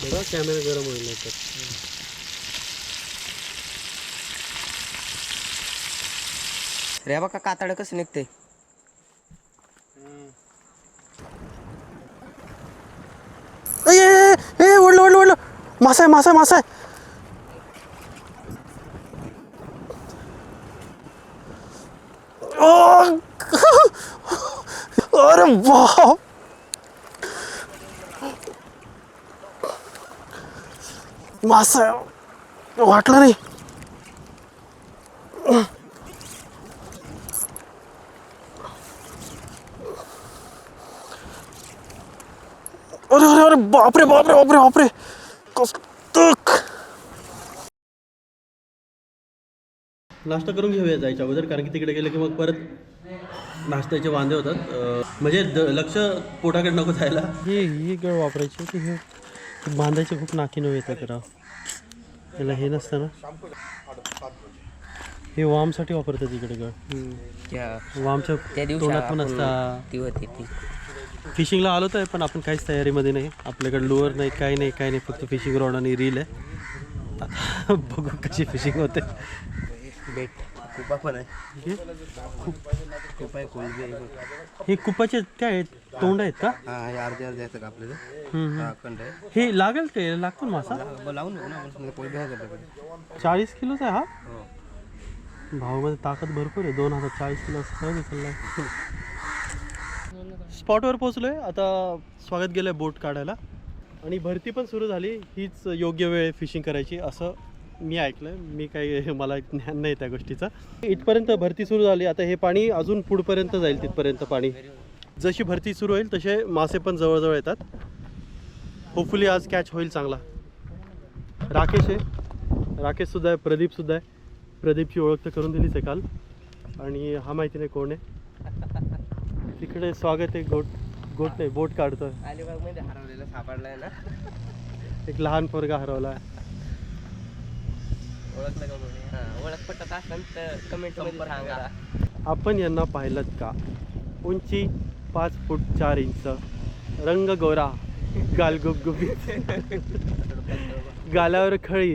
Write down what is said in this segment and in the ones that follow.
बघा कॅमेरा गरम होईल तर. रे बघा कातड कसं निघते. ओढलं ओढलं ओढलं. मासा आहे मासा मासा आहे. अरे बाप. मासा वाटलं नाही. अरे अरे अरे बापरे बापरे बापरे बापरे. कस्तक. नाश्ता करून घेऊया जायच्या अगोदर, कारण की तिकडे गेलं की मग परत नाश्त्याचे वांदे होतात. म्हणजे लक्ष पोटाकडे नको जायला. ही गळ वापरायची की हे बांधायचे खूप नाकी नव्हे येतात राव. त्याला हे नसतं ना, हे वामसाठी वापरतात इकडे गळ. वामच्या तोंडात पण असतात. ती होती ती फिशिंगला आलो तर पण आपण काहीच तयारीमध्ये नाही. आपल्याकडे लुअर नाही, काही नाही काही नाही, फक्त फिशिंग रॉड आणि रील आहे. आता बघू कशी फिशिंग होते. बेट कुपा पण आहे. कुपा आहे, कोलबी आहे. हे कुपाचे काय तोंड आहेत का? हा, हे अर्धे अर्धे आहेत आपल्याला. अखंड आहे. हे लागेल का? लागतो ना मासा? लावून बघू ना, कोलबी आहे आपल्याकडे. 40 किलोचा आहे हा. भावामध्ये ताकद भरपूर आहे. 2 हातात 40 किलो सहज उचललाय. स्पॉटवर पोहोचलोय. आता स्वागत गेलंय बोट काढायला आणि भरती पण सुरू झाली. हीच योग्य वेळ फिशिंग करायची असं मी ऐकलंय. मी काही मला ज्ञान नाही त्या गोष्टीचं. इथपर्यंत भरती सुरू झाली. आता हे पाणी अजून पुढपर्यंत जाईल. तिथपर्यंत पाणी जशी भरती सुरू होईल तसे मासे पण जवळजवळ येतात. होपफुली आज कॅच होईल चांगला. राकेश आहे, राकेशसुद्धा आहे, प्रदीपसुद्धा आहे. प्रदीपची ओळख तर करून दिलीच आहे काल. आणि हा माहिती नाही कोण आहे. तिकडे स्वागत आहे. गोट नाही, बोट काढतोय. अलिबागमध्ये हरवलेला सापडलाय ना. एक लहान पोरगा हरवला. ओळखलं का कोणी? ओळख पटत असेल तर कमेंट मध्ये सांगा. आपण यांना पाहिलं का? उंची 5 फूट 4 इंच, रंग गोरा, गाल गुबगुबीत, गालावर खळी.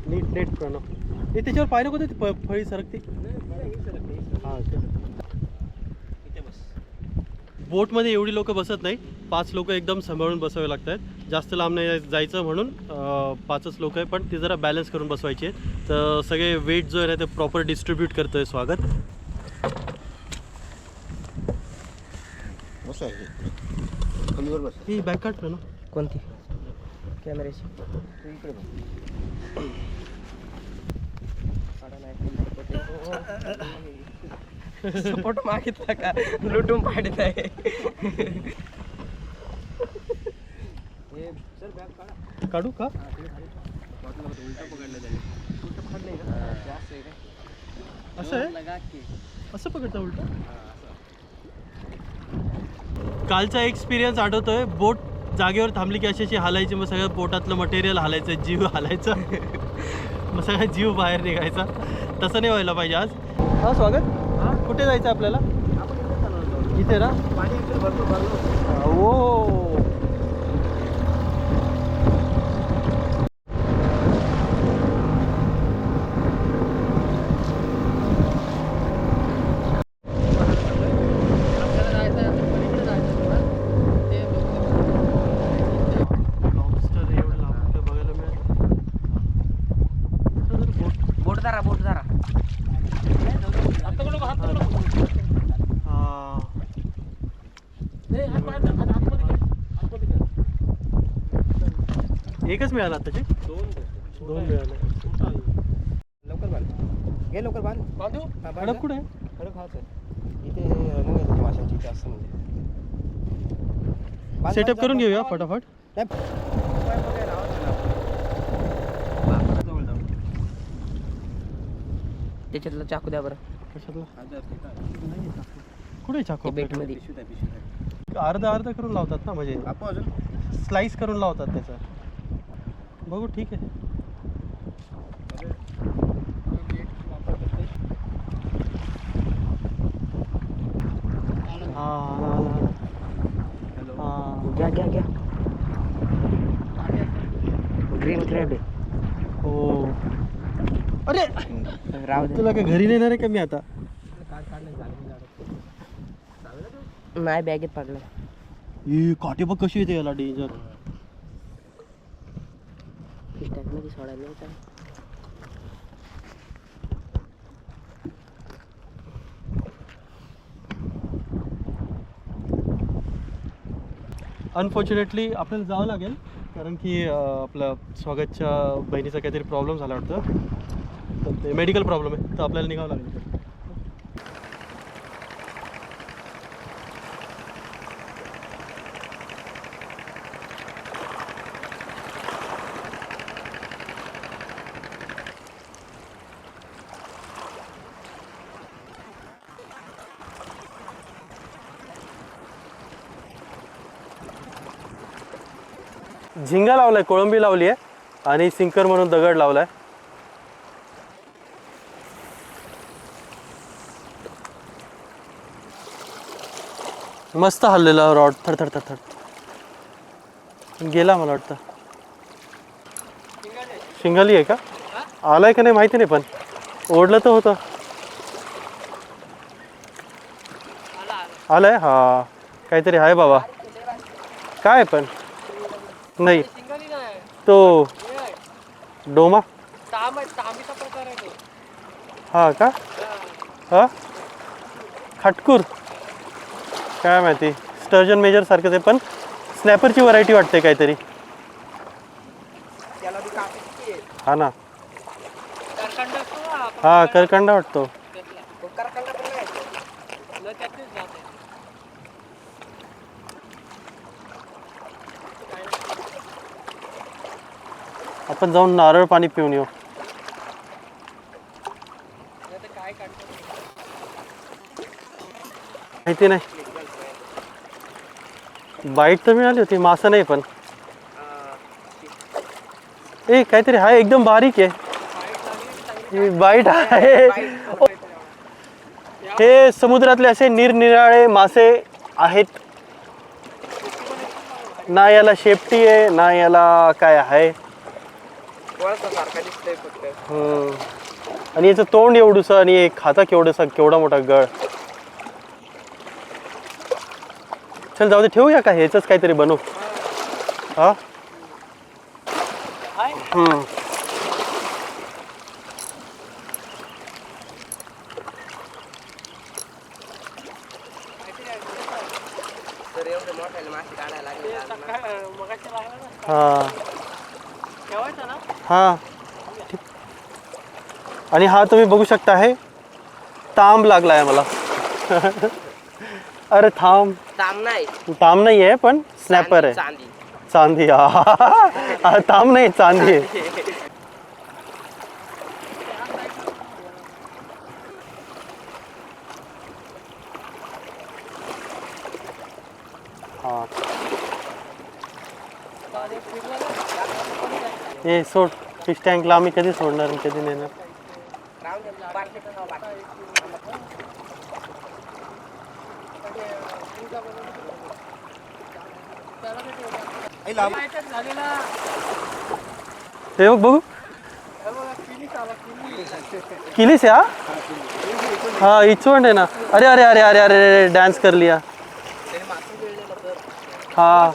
नीट नीट प्रणव. हे त्याच्यावर पाय नको ते फळी सरकते. हां, बोटमध्ये एवढी लोक बसत नाही. 5 लोक एकदम सांभाळून बसावे लागतात. जास्त लांब नाही जायचं म्हणून 5च लोक आहे, पण ते जरा बॅलन्स करून बसवायचे. तर सगळे वेट जो आहे ना ते प्रॉपर डिस्ट्रीब्यूट करतोय स्वागत. ही बॅक काढतो ना कोणती कॅमेऱ्याची? सपोर्ट मागितला का? लुटून पाडत आहे. काढू का? असं आहे, असं पकडतं उलट. कालचा एक्सपिरियन्स आठवतोय. बोट जागेवर थांबली की अशी हालायची. मग सगळं बोटातलं मटेरियल हालायचं, जीव हालायचा. मग सगळा जीव बाहेर निघायचा. तसं नाही व्हायला पाहिजे आज. हा स्वागत. कुठे जायचं आपल्याला? इथे ना पाणी भरपूर भरलं. ओ एकच मिळाला त्याचे? दोन मिळाले. लवकर बांध. घे लवकर बांध. बांधू? खडक कुठे आहे? खडक हा सर. इथे रनिंग आहे माशांची. इथे असं म्हणजे सेटअप करून घेऊया फटाफट. त्याच्यातला चाकू द्या बरं. कशातला? कुठे चाकू? बेटमध्ये अर्धा अर्धा करून लावतात ना, म्हणजे अजून स्लाइस करून लावतात त्याचं. बघू ठीक आहे. हां घ्या घ्या घ्या ग्रीन क्रॅब आहे. हो. अरे राहू दे. तुला काय घरी नेणार आहे का मी आता? नाही बॅगेत पडलं. ही काठी बघ कशी येते याला, डेंजर. फिश टँक मध्ये सोडायला नाही का? अनफॉर्च्युनेटली आपल्याला जावं लागेल, कारण की आपल्या स्वागतच्या बहिणीचा काहीतरी प्रॉब्लेम झाला वाटतं, तर ते मेडिकल प्रॉब्लेम आहे, तर आपल्याला निघावं लागेल. झिंगा लावलाय, कोळंबी लावली आहे आणि सिंकर म्हणून दगड लावलाय. मस्त हल्लेला रॉड, थर थर थर थर गेला मला वाटतं. शिंगाली आहे का? आलाय का नाही माहिती नाही, पण ओढलं तर होतं. आलाय हा, काहीतरी आहे बाबा. काय पण नाही तो डोमा. हा का? हा खटकूर काय माहिती, स्टर्जन मेजर सारखंच आहे, पण स्नॅपरची व्हरायटी वाटते काहीतरी. हा ना, हा करकंडा वाटतो. आपण जाऊन नारळ पाणी पिऊन येऊ. माहिती नाही, बाईट तर मिळाली होती, मासा नाही. पण ए काहीतरी आहे, एकदम बारीक आहे, बाईट आहे. हे समुद्रातले असे निरनिराळे मासे आहेत ना, याला शेपटी आहे ना, याला काय आहे. आणि याचं तोंड एवढूसा आणि एक खाता केवढंसा, केवढा मोठा गळ. चल जाऊ दे, ठेवूया का ह्याच काहीतरी बनवू. हा हा ठीक. आणि हा तुम्ही बघू शकता आहे, तांब लागला आहे मला. अरे थांब, तांब नाही आहे, पण स्नॅपर आहे. चांदी. हा तांब नाही, चांदी आहे. हा हे सोड, फिश टँकला आम्ही कधी सोडणार आणि कधी नेणार. हे बघ बघू, किलीस या. हाँ इचवंड है ना. अरे अरे अरे अरे अरे डान्स कर लिया. हाँ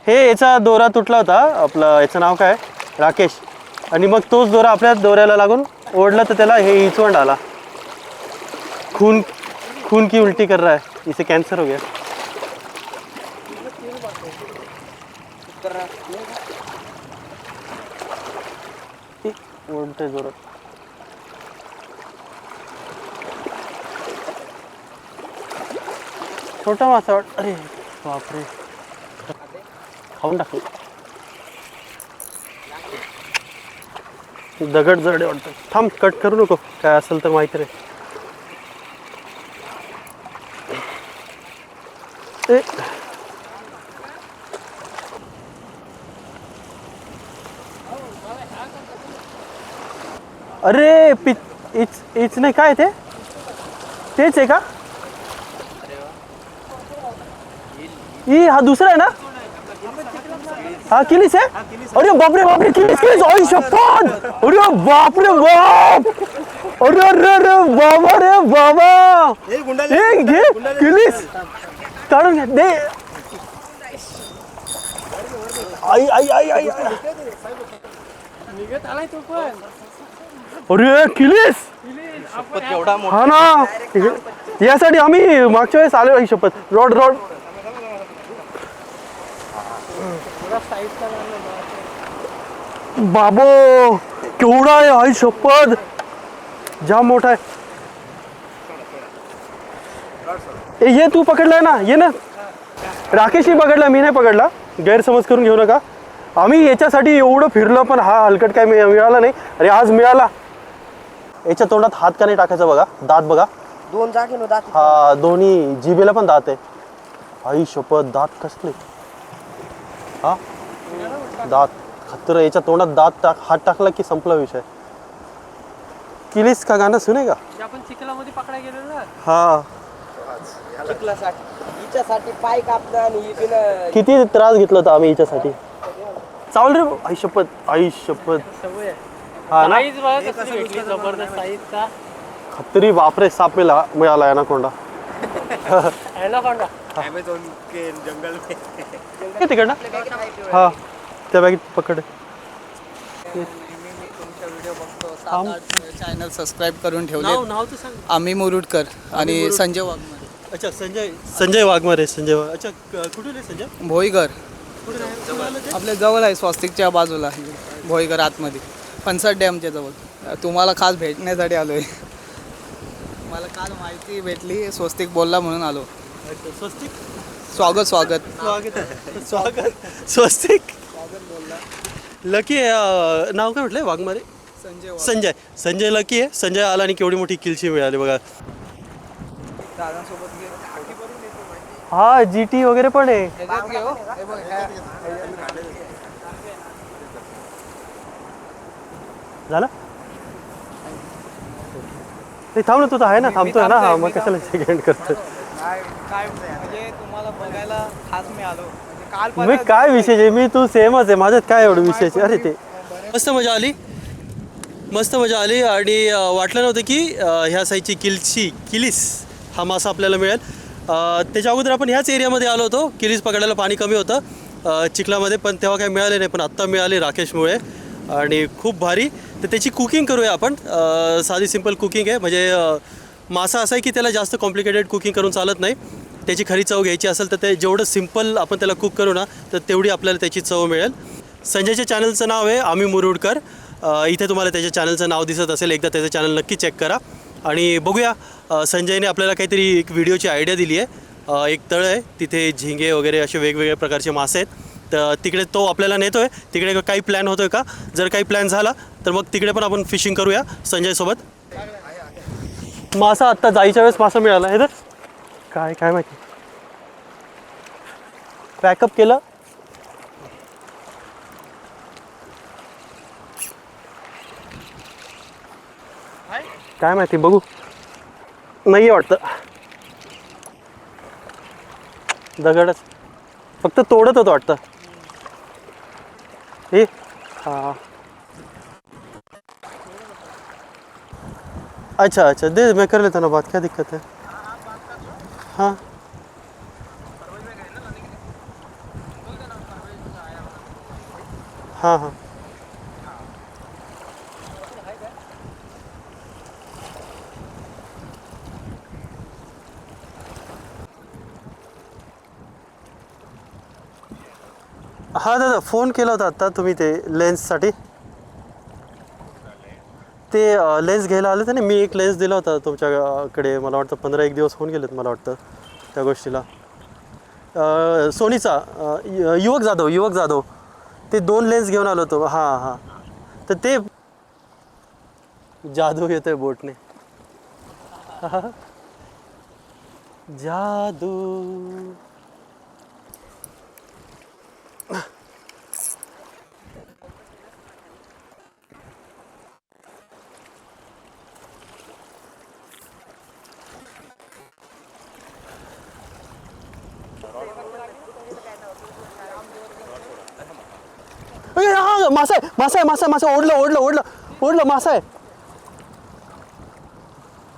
हे याचा दोरा तुटला होता, आपलं याचं नाव काय, राकेश. आणि मग तोच दोरा आपल्या दोऱ्याला लागून ओढला, तर त्याला हे इचवंड आला. खून की उल्टी कर रहा है, इसे कैंसर हो गया. ओढते जोरात. छोटा मासा वाट. अरे बापरे, खाऊन टाकलं. दगड जडे वाटतं. थांब, कट करू नको, काय असेल तर माहिती रे. अरे इच नाही काय ते, तेच आहे का? ये हा दुसरा आहे ना हा किलीस आहे अरे बापरे बापरे किलीस किलीस आई शपथ अरे बापरे बाप अरे अरे अरे बाबा रे बाबा हे घे किलीस काढून घे दे आई आई आई आई अरे किलीस एवढा हा ना यासाठी आम्ही मागच्या वेळेस आलो आई शपथ रॉड रॉड बाबो केवढा आहे आई शपथ जाम मोठा आहे ये तू पकडलाय ना ये ना राकेशही पकडला मी नाही पकडला गैरसमज करून घेऊ नका आम्ही याच्यासाठी एवढं फिरलो पण हा हलकट काय मिळाला नाही अरे आज मिळाला याच्या तोंडात हात का नाही टाकायचा बघा दात बघा दोन जागे नो दात हा दोन्ही जिभेला पण दात आहे आई शपथ दात कसले हा दात खतर याच्या तोंडात दात हात टाकला की संपला विषय किलीस का गाणं सुने का आपण चिखलामध्ये पकडाय गेलो ना हा हिच्यासाठी पाय कापलं आणि ही बिना किती त्रास घेतला होता आम्ही हिच्यासाठी चावल रे आई शपथ सवय आहे हा ना साईज बघा कसली भेटली जबरदस्त साईजचा खत्री बापरे साप मिळाला आहे ना कोंडा ॲनाकोंडा जंगल तिकडनं हा त्या बॅगेत पकड चॅनल सबस्क्राईब करून ठेवले नाव तर सांग आम्ही मुरुडकर आणि संजय वाघमारे अच्छा संजय वाघमारे संजय अच्छा कुठून आहे संजय भोईगर आपल्या जवळ आहे स्वस्तिकच्या बाजूला भोईगर आतमध्ये पंचट डॅमच्या जवळ तुम्हाला खास भेटण्यासाठी आलो आहे मला काल माहिती भेटली स्वस्तिक बोलला म्हणून आलो स्वस्तिक स्वागत स्वस्तिक लकी नाव काय म्हटलंय वाघमारे संजय लकी आहे संजय आला आणि केवढी मोठी किलची मिळाली बघा हा GT वगैरे पण आहे झालं ते थांब ना तू तर आहे ना थांबतोय ना हा मग कशाला सेकंड करतो काय म्हणजे तुम्हाला बघायला खास मी आलो काल मी काय विशेष आहे मी तू सेमच आहे माझ्यात काय एवढं विशेष आहे अरे ते मस्त मजा आली आणि वाटलं नव्हतं की ह्या साईजची किलीस हा मासा आपल्याला मिळेल त्याच्या अगोदर आपण ह्याच एरियामध्ये आलो होतो किलीस पकडायला पाणी कमी होतं चिखलामध्ये पण तेव्हा काही मिळाले नाही पण आत्ता मिळाले राकेशमुळे आणि खूप भारी तर त्याची कुकिंग करूया आपण साधी सिंपल कुकिंग आहे म्हणजे मासा असा आहे की त्याला जास्त कॉम्प्लिकेटेड कुकिंग करून चालत नाही त्याची खरी चव घ्यायची असेल तर ते जेवढं सिंपल आपण त्याला कुक करू ना तर तेवढी आपल्याला त्याची चव मिळेल संजयच्या चॅनलचं नाव आहे आम्ही मुरुडकर इथे तुम्हाला त्याच्या चॅनलचं नाव दिसत असेल एकदा त्याचं चॅनल नक्की चेक करा आणि बघूया संजयने आपल्याला काहीतरी एक व्हिडिओची आयडिया दिली आहे एक तळ आहे तिथे झिंगे वगैरे असे वेगवेगळे प्रकारचे मासे आहेत तर तिकडे तो आपल्याला नेतो आहे तिकडे काही प्लॅन होतो आहे का जर काही प्लॅन झाला तर मग तिकडे पण आपण फिशिंग करूया संजयसोबत मासा आत्ता जायच्या वेळेस मासा मिळाला आहे तर काय माहिती पॅकअप केलं काय माहिती बघू नाही वाटतं दगडच फक्त तोडत होतं वाटतं हे हा अच्छा दे मैं कर लेता ना बात क्या दिक्कत है हाँ हाँ हा दादा फोन केला होता आता तुम्ही ते लेन्ससाठी ते लेन्स घ्यायला आले तर नाही मी एक लेन्स दिला होता तुमच्याकडे मला वाटतं 15 दिवस होऊन गेलेत मला वाटतं त्या गोष्टीला सोनीचा युवक जाधव ते 2 लेन्स घेऊन आलो होतो हां तर ते जादू येतोय बोटने जादू मासा आहे मासा आहे मासा मासा ओढलं ओढलं ओढलं ओढलं मासा आहे.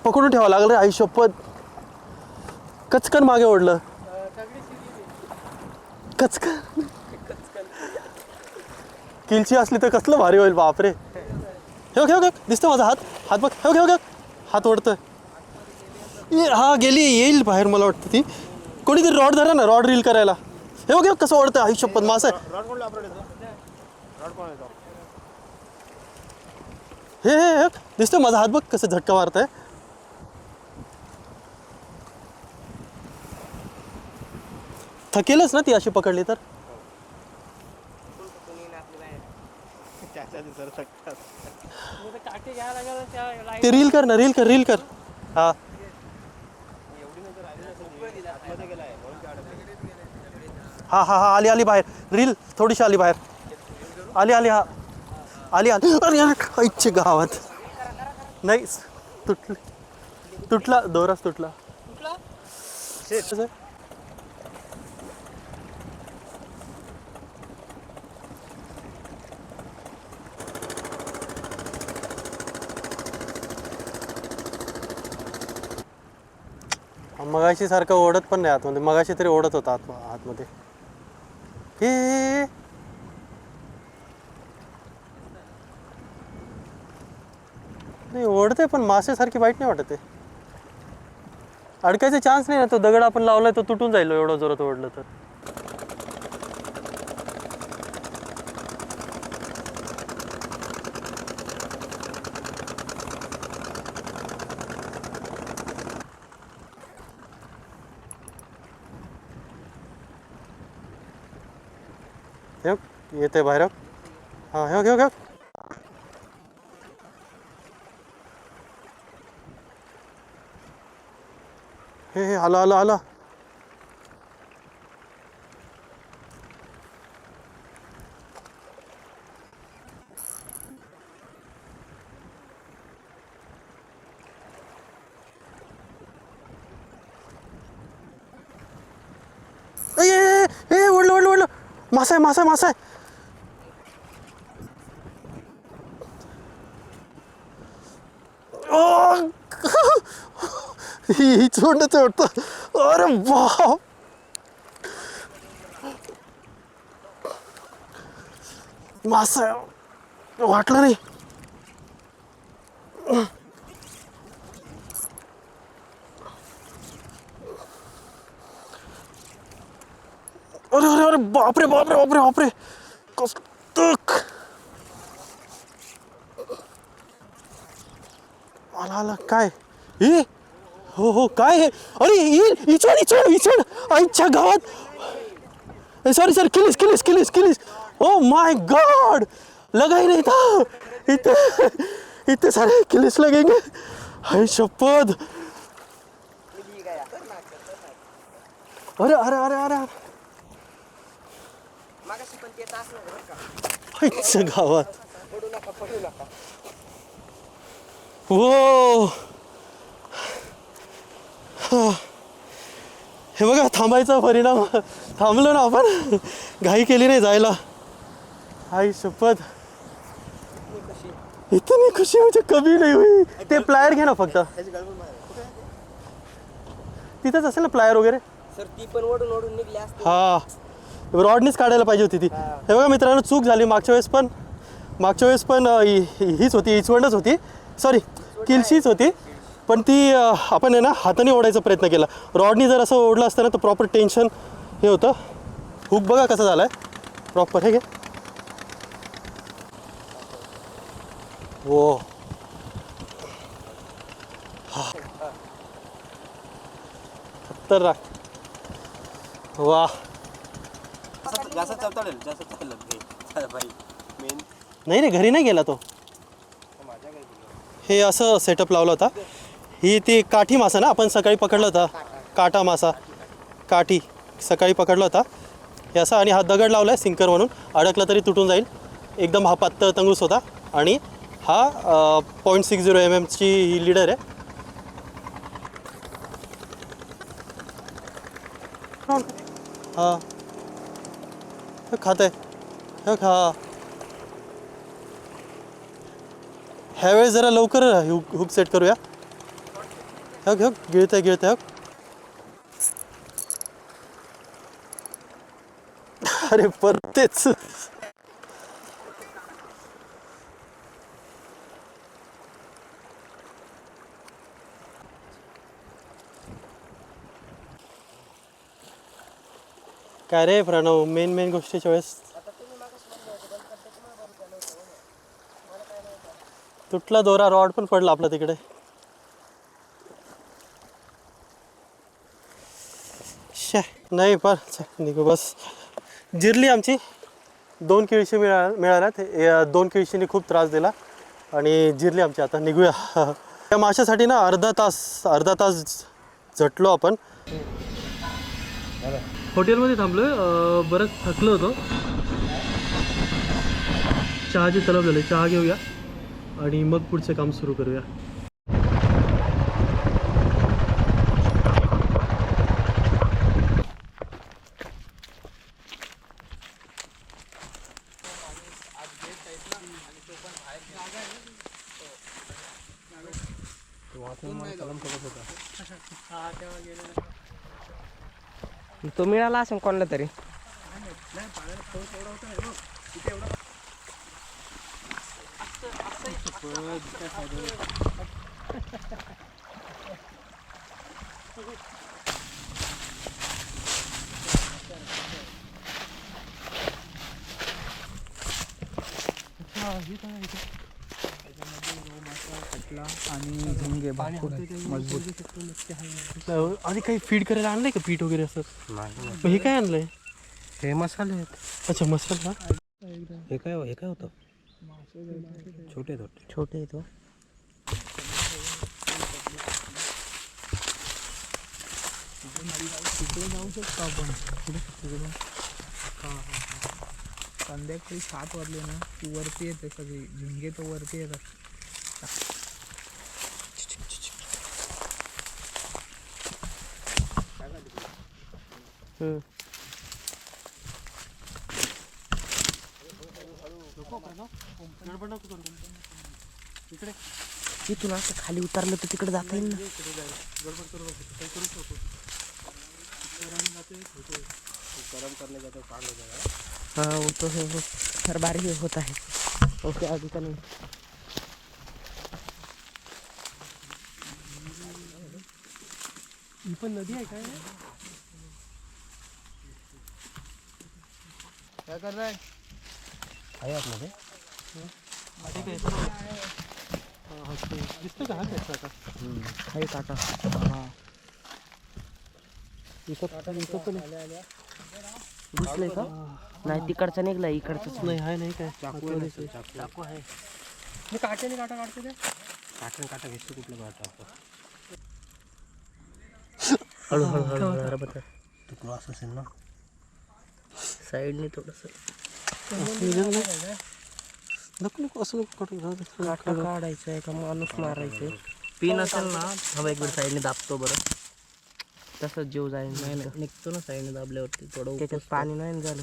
पकडून ठेवावं लागलं रे आई शपथ. कचकन मागे ओढलं. कचकन किलची असली तर कसलं भारी होईल बापरे. हे बघ दिसतं माझा हात. हात बघ हे बघ हात ओढतोय. हा गेली येईल बाहेर मला वाटतं ती. कोणीतरी रॉड धरा ना रॉड रील करायला. हे बघ कसं ओढतंय आई शपथ मासा आहे. हे दिसतोय माझा हात बघ कसं झटका मारतंय. थकेलच ना ती अशी पकडली तर. काठी घ्यायला लागेल त्या ते रील कर ना रील कर. हा हा हा हा आली बाहेर. रील थोडीशी आली बाहेर. आली हा आली अरे आईच्या गावात. नाही तुटला दोराच तुटला. मगाशी सारखं ओढत पण नाही आतमध्ये. मगाशी तरी ओढत होता आतमध्ये. हे नाही ओढते पण मासेसारखी वाईट नाही वाटत. ते अडकायचे चान्स नाही ना. तो दगड आपण लावलाय तो तुटून जाईल एवढं जोरात ओढलं तर. येते बाहेर. हा हे घेऊ हे आला. ओढलं मासा आहे. ही सोडण्याचं वाटतं. अरे बाप मासा वाटलं नाही. अरे बापरे कस्तक आला काय हे. हो काय हे. अरे इचण आईच्या गावात. सॉरी किलीस. ओ माय गॉड लगा ही नहीं था. इतने सारे किलिस लगेंगे. हाय शपथ. अरे आईच्या गावात. हो हे बघा थांबायचा परिणाम. थांबलो ना आपण. घाई केली नाही जायला. आई शपथ इतनी खुशी मुझे कभी नहीं हुई. ते प्लायर घे ना फक्त. तिथंच असेल ना प्लायर वगैरे. सर ती पण ओढून निघली असते. हा रॉडनीच काढायला पाहिजे होती ती. हे बघा मित्रांनो चूक झाली. मागच्या वेळेस पण हीच होती इचवंडच होती. सॉरी किलशीच होती. पण ती आपण आहे ना हाताने ओढायचा प्रयत्न केला. रॉडनी जर असं ओढलं असतं ना तर प्रॉपर टेन्शन हे होतं. हुक बघा कसा झाला आहे प्रॉपर. हे घे. हो खतरनाक. वा जास्त चाललं भाई मेन. नाही रे घरी नाही गेला तो. हे असं सेटअप लावला होता. ही ती काठी मासा ना आपण सकाळी पकडला होता. काटा मासा काठी सकाळी पकडला होता हे असा. आणि हा दगड लावला आहे सिंकर म्हणून. अडकला तरी तुटून जाईल. एकदम हा पातळ तंगूस होता. आणि हा 0.60 mm ची ही लीडर आहे. हा हे खात आहे. हे खा ह्यावेळेस जरा लवकर हुक सेट करूया. हक हक गिळतंय हक. अरे परतेच. काय रे प्रणव, मेन गोष्टीच्या वेळेस तुटला दोरा, रॉड पण पडला आपला तिकडे. शे नाही पण निघू बस. जिरली आमची 2 किळशी मिळाल्यात. 2 किळशीने खूप त्रास दिला आणि जिरली आमची. आता निघूया. त्या माशासाठी ना अर्धा तास झटलो आपण. हॉटेलमध्ये थांबलोय. बरंच थकलो होतो. चहाची तलब झाली. चहा घेऊया आणि मग पुढचं काम सुरू करूया. तो मिळाला असेल कोणाला तरी. आणि झिंगे भरपूर मजबूत. आधी काही फीड करायला आणलंय का पीठ वगैरे असं? मग हे काय आणलंय? हे मसाले आहेत. अच्छा मसाला. हे काय होतं? छोटे आहेत. जाऊ शकतो आपण संध्याकाळी 7 वाजले ना की वरती येते सगळी झिंगे. तो वरती येतात. तिथून असं खाली उतरलं तर तिकडे जाता येईल ना. हाँ वो तो है. हर बार ही होता है. ओके अभी का नहीं. ही पण नदी आहे काय? काय करताय? आहे आतमध्ये. दिसतं का? हा काय काटा? आहे काटा. इथं पण घुसले का? नाही तिकडचा निघला इकडचाच नाही. आहे नाही काय? चाकू आहे. मी काट्याने काटा काढते ते. काटा घेतो कुठलं काटा हळूहळू तो क्रॉस असेल ना. साईडने थोडस नको असं काटा काढायचा आहे का माणूस मारायचं. पिन असेल ना हवा एक वेळ साईडने दाबतो बरं. तसंच जीव जाईल. नाही निघतो ना साईडने दाबल्यावरती थोडं. त्याच्यात पाणी नाही झालं.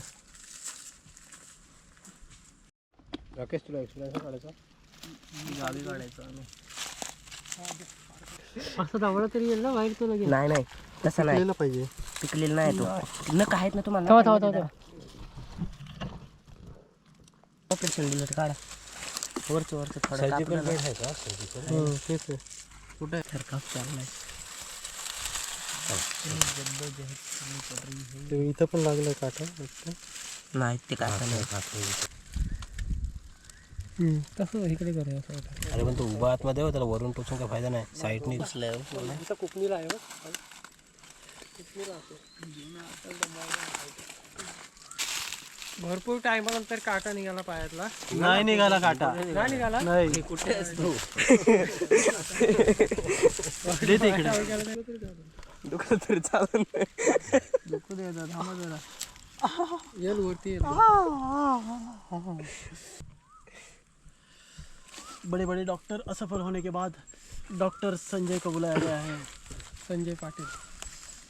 राकेश तुला एक्सपिरियन्स काढायचा. गावी काढायचं आम्ही. असं दावला तरी येईल ना बाहेर तो लगेच. नाही तसं नाही पाहिजे. पिकलेलं नाही तो. न काय आहेत ना तुम्हाला. ऑपरेशन दिलं तर काढा. वरचं थोडं सर्जिकल कापलं बेड ना. आहे का? सर्जिकल तेच आहे. कुठे थरकाप चाललाय. ते इथं पण लागलं काटा. नाही ते काटा नाही. तसं इकडे करूया असं वाटतं. अरे पण तो उभा आतमध्ये हो, त्याला वरून टोचून काय फायदा नाही. साईडने कोकणीला आहे. भरपूर टायमानंतर काटा निघाला पायातला. नाही निघाला काटा. नाही निघाला. नाही कुठे असतो. देते इकडे. दुखलं तरी चालत नाही. दुखू दे थांबा जरा. येल वरती बड़े बड़े डॉक्टर असफल होने के बाद डॉक्टर संजय को बुलाया गया है. संजय पाटिल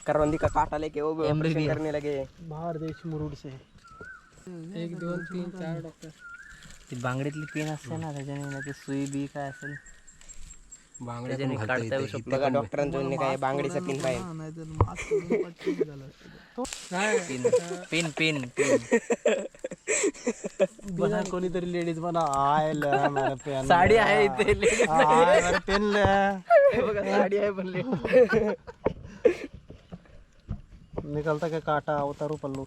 करवंदी का काटा लेके वो भी ऑपरेशन करने लगे. बाहर देश मुरुड से. 1 2 3 4 डॉक्टर. ती बांगडीतली पिन असते ना त्याच्याने ना ते सुई बी काय असेल त्याच्याने काढता येऊ शकतो. बघा डॉक्टरांचं काय बांगडीचा पिन पाहिजे. पिन पिन बना कोणीतरी लेडीज म्हणा आय पेन साडी आहे इथे ladies. पेन बघा साडी आहे पण निकलता का काटा उतारू पल्लू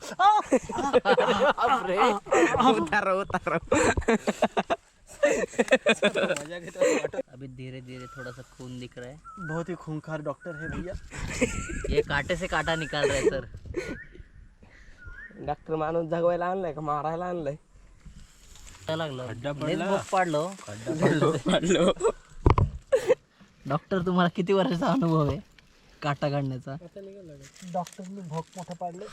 अभी धीरे धीरे थोड़ा सा खून दिख रहा है. बहुत ही खूंखार डॉक्टर है भैया. ये काटे से काटा निकाल रहा है सर. डॉक्टर माणूस जगवायला आणलाय का मारायला आणलाय? काय लागलं लयच भोक पाडलो. डॉक्टर तुम्हाला किती वर्षाचा अनुभव आहे काटा काढण्याचा? डॉक्टरने भोक मोठा पाडलं.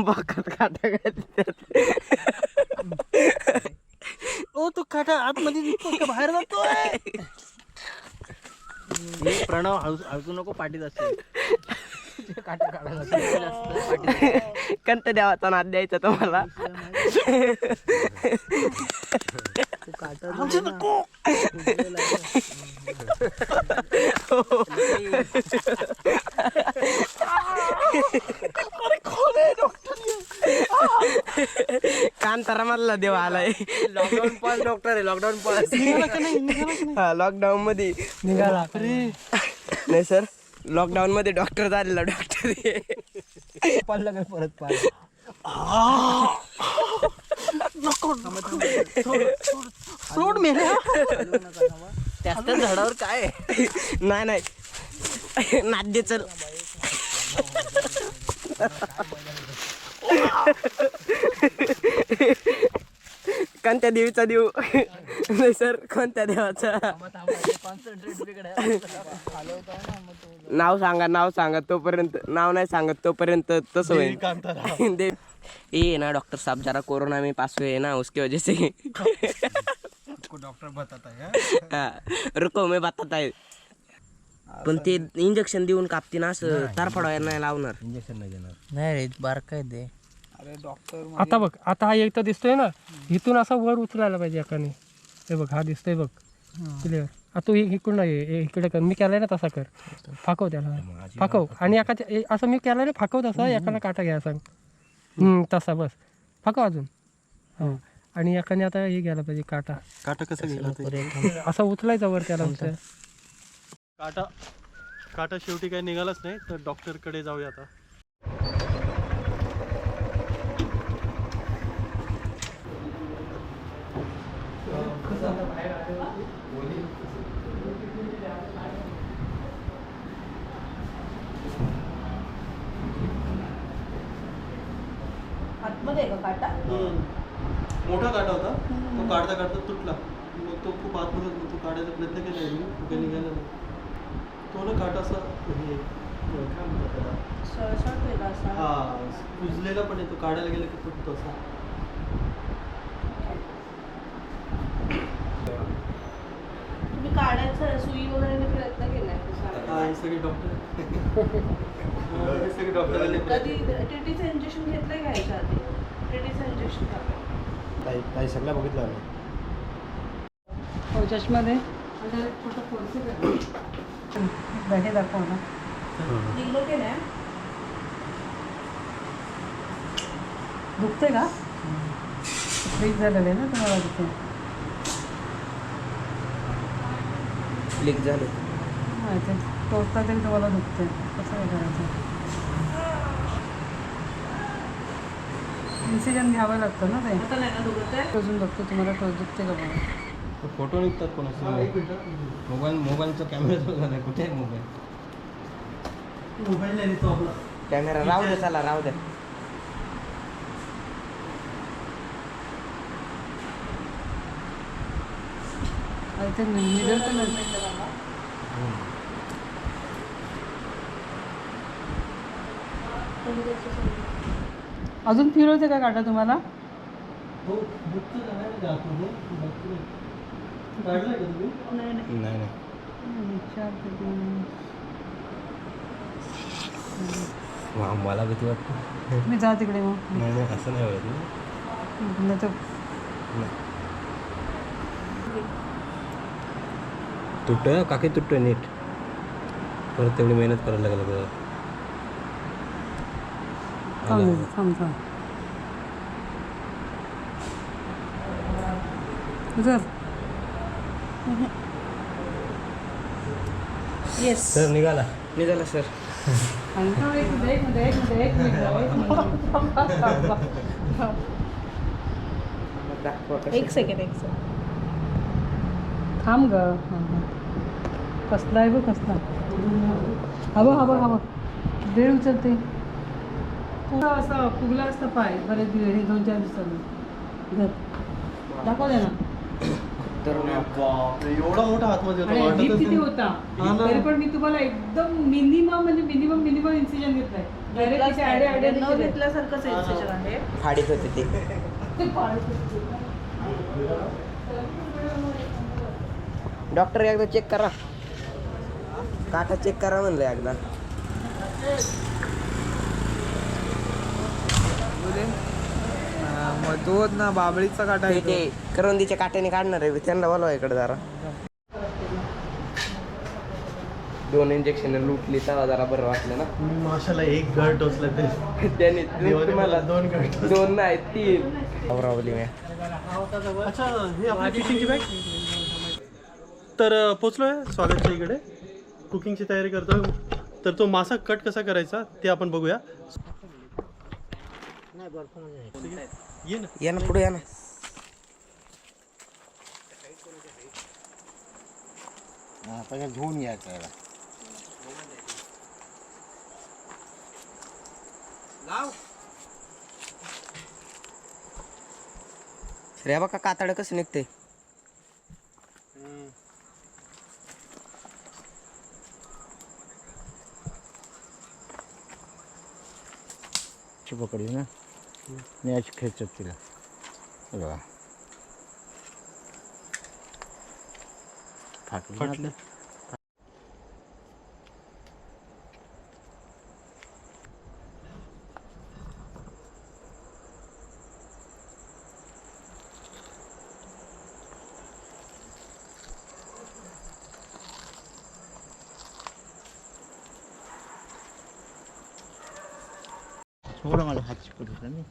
बघत काटा ओ तो काटा आतमध्ये निघतो का बाहेर जातोय? हे प्रणव हळू नको पाठीत असेल. काटा काढायला कंत देवाचा नाद द्यायचा तुम्हाला. कांतारा मधला देव आलाय. लॉकडाऊन पास डॉक्टर आहे. लॉकडाऊन पास हा लॉकडाऊन मध्ये निघाला. नाही सर लॉकडाऊन मध्ये डॉक्टर झालेला डॉक्टर पडलं काय परत पाय. सोड मेले. त्याच झाडावर काय आहे? नाही नाही नाद्य चल. कोणत्या देवीचा देव? नाही सर कोणत्या देवाचा? नाव सांगा तोपर्यंत नाव नाही सांगत तोपर्यंत तसं होईल. देव ये ना डॉक्टर साहब जरा कोरोना में पास हुए ना उसकी वजह से डॉक्टर बताता है. रुको मैं बताता है. पण ते इंजेक्शन देऊन कापते ना असं तारफाडायला नाही लावणार. इंजेक्शन नाही देणार. नाही रे बारक आहे ते. अरे डॉक्टर आता बघ आता हा एक तर दिसतोय ना इथून असा वर उचलायला पाहिजे एकाने. हे बघ हा दिसतोय बघ क्लिअर. आता तू इकडून नाही इकडे कर. मी केलाय ना तसा कर. फाकव त्याला फाकव आणि एका असं मी केलाय ना फाकव तसा एकाला काटा घ्या सांग. तसा बस फाकव अजून. हो आणि एकाने आता हे घ्यायला पाहिजे काटा. काटा कसं गेला? असं उचलायचा वर त्याला नुसतं. काटा शेवटी काही निघालाच नाही तर डॉक्टरकडे जाऊया आता. आतमध्ये आहे का काटा? मोठा काटा होता तो काढता काढता तुटला. मग तो खूप आतमध्ये तो काढायचा प्रयत्न केला मी तो काही निघाला नाही. तो ना काटा असा हे काय म्हणतात त्याला सळसळतोय का असा? हा कुजलेला पण आहे. तो काढायला गेला की तुटतो असा. तुम्ही काढायचं सुई वगैरे प्रयत्न केलाय का? हा हे सगळे डॉक्टर हे सगळे डॉक्टर आले. कधी टीटीचं इंजेक्शन घेतलंय का ह्याच्या आधी? टीटीचं इंजेक्शन टाकलं. काही सगळ्या बघितलं आम्ही. हो चष्मा दे. हे दाखव ना. निघलो की नाही? दुखते का? वीक झालेलं आहे ना तुम्हाला दुखते. लीक झालं. हां ते टोचता तरी तुम्हाला दुखते. कसं काय करायचं? इन्सिजन घ्यावं लागतं ना ते. आता नाही ना दुखत आहे? टोचून बघतो तुम्हाला टोच दुखते का बघा. फोटो निघतात कोणाचे? मोबाईलचा कॅमेरा झाला. कुठे आहे मोबाईल? मोबाईल नाही तो आपला. कॅमेरा राहू दे चला राहू दे. ते मिरर पण अजून फिरवते का काटा तुम्हाला? हो दुखतं का नाही आतमध्ये? काढलाय का तुम्ही? नाही नाही. मला भीती वाटते. मी जा तिकडे मग. नाही असं नाही होत. नाही तर तुटतं काकी तुटतं नीट परत तेवढी मेहनत करायला लागलं येस सर निघाला निघाला सर. एक सेकंड थांब ग कसला आहे बघ कसला हवं वेळ उचलते पुरा असा फुगला असता पाय बरेच दिवस हे 2-4 दिवसांनी घर दाखव दे ना. बापरे, एवढा मोठा आतमध्ये होता, आणि वाटतच डीप किती नाही. होता हा ना. तरी पण मी तुम्हाला एकदम मिनिमम इन्सिजन घेतलाय. डायरेक्ट आयडिया घेतल्यासारखंच इन्सिजन आहे. फाडीत होते ते. डॉक्टर एकदा चेक करा, काटा चेक करा म्हणलं एकदा. मग तो ना बाबळीचा काटा ते येतो. ते करवंदीच्या काट्याने काढणार आहे, त्यांना बोलवा इकडे जरा. 2 इंजेक्शन लुटली तेव्हा जरा बरं वाटलं ना. माशाला एक गड टोचला ते त्याने देवाने मला तुम्हाला 2 गड टोचले. 2 नाही 3 आवरावली मी. अच्छा, हे आपली फिशिंगची बॅग. तर पोचलोय स्वागतच्या इकडे, कुकिंगची तयारी करतोय. तर तो मासा कट कसा करायचा ते आपण बघूया. ये ना. या ना पुढे या ना. पहिला धुवून घ्यायचं याला. रे बघा कातडं कसं निघते. पकडी ना याची खेचत तिला बघा फाटलं. थोडं मला हात चिकट होता नाही.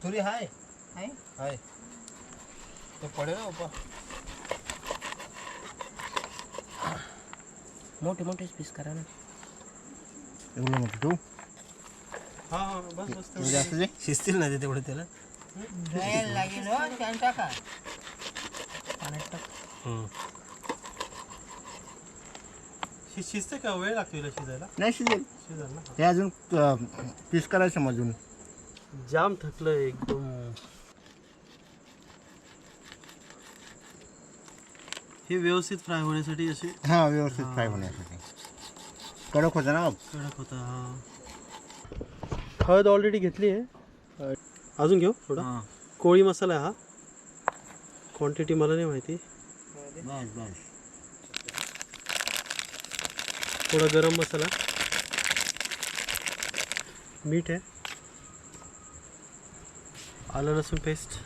तुरी हाय हाय ते पडेल ना उपा. मोठे मोठेच पीस करा ना. एवढं मोठं तू हा बस बस तेवढं. जास्त दे. शिजतील ना ते तेवढं त्याला. शिजते का, वेळ लागतो हिला शिजायला? नाही शिजेल. शिजायला ना. हे अजून पीस करायचं मधून. जाम थकलंय एकदम. हे व्यवस्थित फ्राय होण्यासाठी असे हा व्यवस्थित फ्राय होण्यासाठी. कडक होता ना. कडक होता. हा, हळद ऑलरेडी घेतली आहे. अजून घेऊ थोडा. कोळी मसाला आहे हा. क्वांटिटी मला नाही माहिती. बस बस. थोडा गरम मसाला, मीठ आहे, आलं लसूण पेस्ट,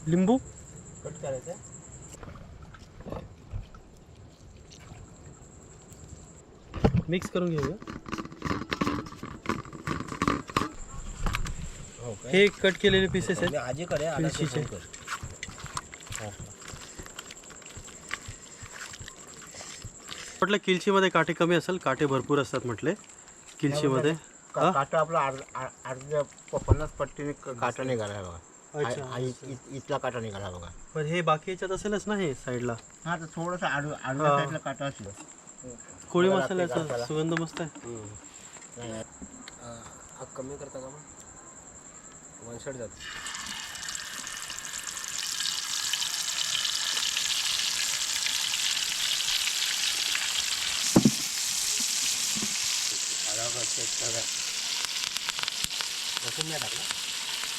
लिंबू कट करायचं. मिक्स करून घेऊया. हे कट केलेले पीसेस आहेत आजीकडे तुळशीचे. म्हटलं किलशीमध्ये काटे कमी असेल, काटे भरपूर असतात म्हटले किलशीमध्ये. हा? काटा आपला अर्ध्या 50 पट्टीने काटा निघाला बघा. अच्छा. इथला काटा निघाला बघा. पण हे बाकी याच्यात असेलच ना हे साईडला. हा तर थोडासा आडव्या साईडला काटा असलो. कोळी मसाल्याचा सुगंध मस्त आहे. कमी करता का मग 1 शॉट जात.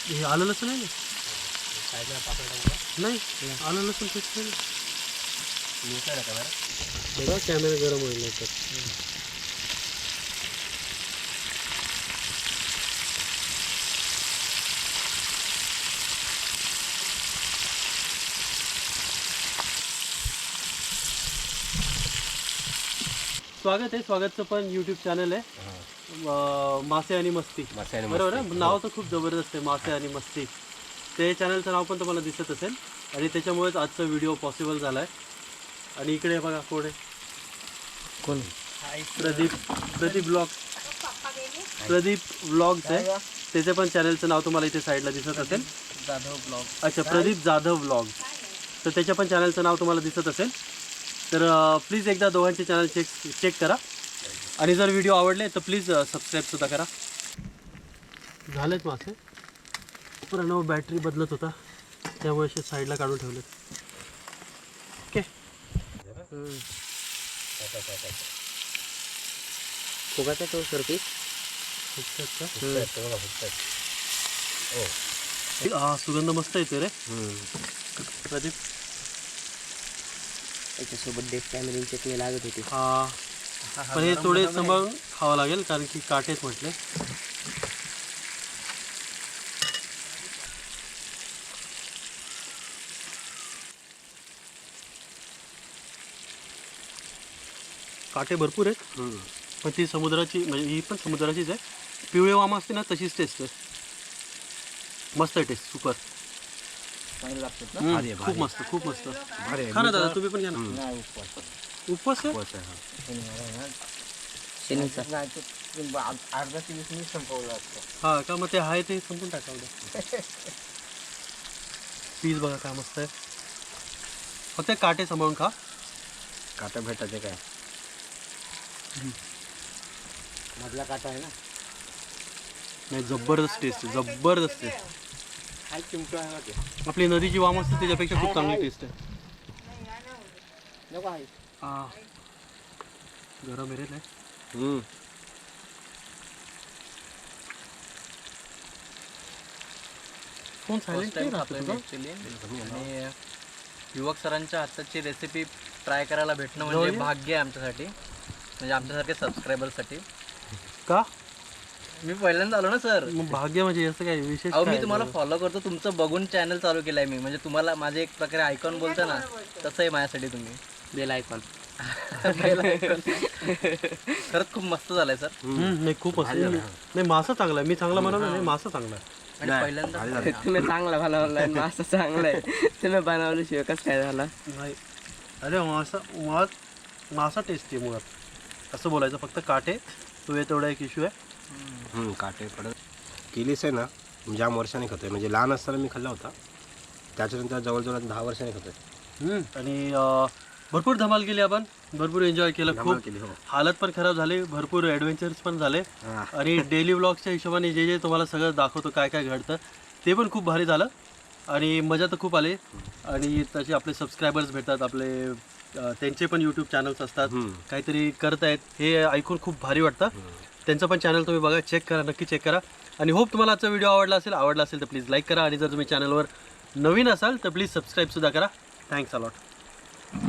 हे आलं लसूण आहे ना? नाही, आलं लसूण पेस्ट नाही. बघा कॅमेरा गरम होईल नाही तर. स्वागतचं पण यूट्यूब चॅनल आहे मासे आणि मस्ती मासे आणि बरोबर आहे नाव तर खूप जबरदस्त आहे मासे आणि मस्ती ते चॅनलचं नाव पण तुम्हाला दिसत असेल आणि त्याच्यामुळेच आजचा व्हिडिओ पॉसिबल झाला आहे आणि इकडे बघा कोण आहे कोण प्रदीप व्लॉग्स आहे त्याचे पण चॅनलचं नाव तुम्हाला इथे साईडला दिसत असेल जाधव ब्लॉग. अच्छा प्रदीप जाधव व्लॉग्स तर त्याच्या पण चॅनलचं नाव तुम्हाला दिसत असेल तर प्लीज एकदा दोघांचे चॅनल चेक करा आणि जर व्हिडिओ आवडले तर प्लीज सबस्क्राईबसुद्धा करा झालेत मासे प्रणव बॅटरी बदलत होता त्यामुळे असे साईडला काढून ठेवलेत ओके फुगाचा तो सरपीस हा सुगंध मस्त येतो रे प्रदीप त्याच्यासोबत डेट फॅमिली चटणी लागत होती. हा पण हे थोडे सांभाळून खावं लागेल कारण की काटेत म्हटले काटे भरपूर आहेत पण ती समुद्राची म्हणजे ही पण समुद्राचीच आहे पिवळे वाम असते ना तशीच टेस्ट आहे मस्त आहे टेस्ट सुपर खूप मस्त खा ना दादा तुम्ही पण घ्या ना उपवास आहे शनीचा अर्धा किलो मी संपवलं असतं. हा का मग ते आहे ते संपून टाका उद्या पीस बघा काय मस्त आहे फक्त काटे सांभाळून खा काटा भेटायचे काय मधला काटा आहे ना नाही जबरदस्त टेस्ट आहे जबरदस्त टेस्ट काय चिमटो आहे ना ते आपली नदीची वाम असते त्याच्यापेक्षा खूप चांगली टेस्ट आहे नको आहे हा गरम आहे रे लय. फोन सायलेंट नाही राहत तुझा? आणि युवक सरांच्या हाताची रेसिपी ट्राय करायला भेटणं म्हणजे भाग्य आहे आमच्यासाठी म्हणजे आमच्यासारखे सबस्क्रायबरसाठी का मी पहिल्यांदा आलो ना सर मग भाग्य म्हणजे असं काय विशेष अहो काय मी आहे तुम्हाला तुझं? फॉलो करतो तुमचं बघून चॅनल चालू केलंय मी म्हणजे तुम्हाला माझे एक प्रकारे आयकॉन बोलता ना तसं आहे माझ्यासाठी तुम्ही बेल आयकॉन. खरंच खूप मस्त झालंय सर नाही खूप असं नाही मासा चांगला आहे मी चांगला म्हणालो नाही मासा चांगला आहे आणि पहिल्यांदा तुम्ही चांगला बनवलाय मासा चांगला आहे तुम्ही बनवल्याशिवाय कसं काय झाला नाही अरे मासा टेस्टी आहे मुळात असं बोलायचं फक्त काटे तो तेवढा एक इश्यू आहे काटे पडत किलीस आहे ना जाम वर्षाने खातोय म्हणजे लहान असताना मी खाल्ला होता त्याच्यानंतर जवळजवळ 10 वर्षाने खातोय आणि भरपूर धमाल केली आपण भरपूर एन्जॉय केलं खूप केली हो हालत पण खराब झाली भरपूर ॲडव्हेंचर्स पण झाले आणि डेली व्लॉग्सच्या हिशोबाने जे तुम्हाला सगळं दाखवतो काय काय घडतं ते पण खूप भारी झालं आणि मजा तर खूप आली आणि तसे आपले सबस्क्रायबर्स भेटतात आपले त्यांचे पण यूट्यूब चॅनल्स असतात काहीतरी करतायत हे ऐकून खूप भारी वाटतं त्यांचं पण चॅनल तुम्ही बघा चेक करा नक्की चेक करा आणि होप तुम्हाला आजचा व्हिडिओ आवडला असेल तर प्लीज लाईक करा आणि जर तुम्ही चॅनलवर नवीन असाल तर प्लीज सबस्क्राईबसुद्धा करा थँक्स अलॉट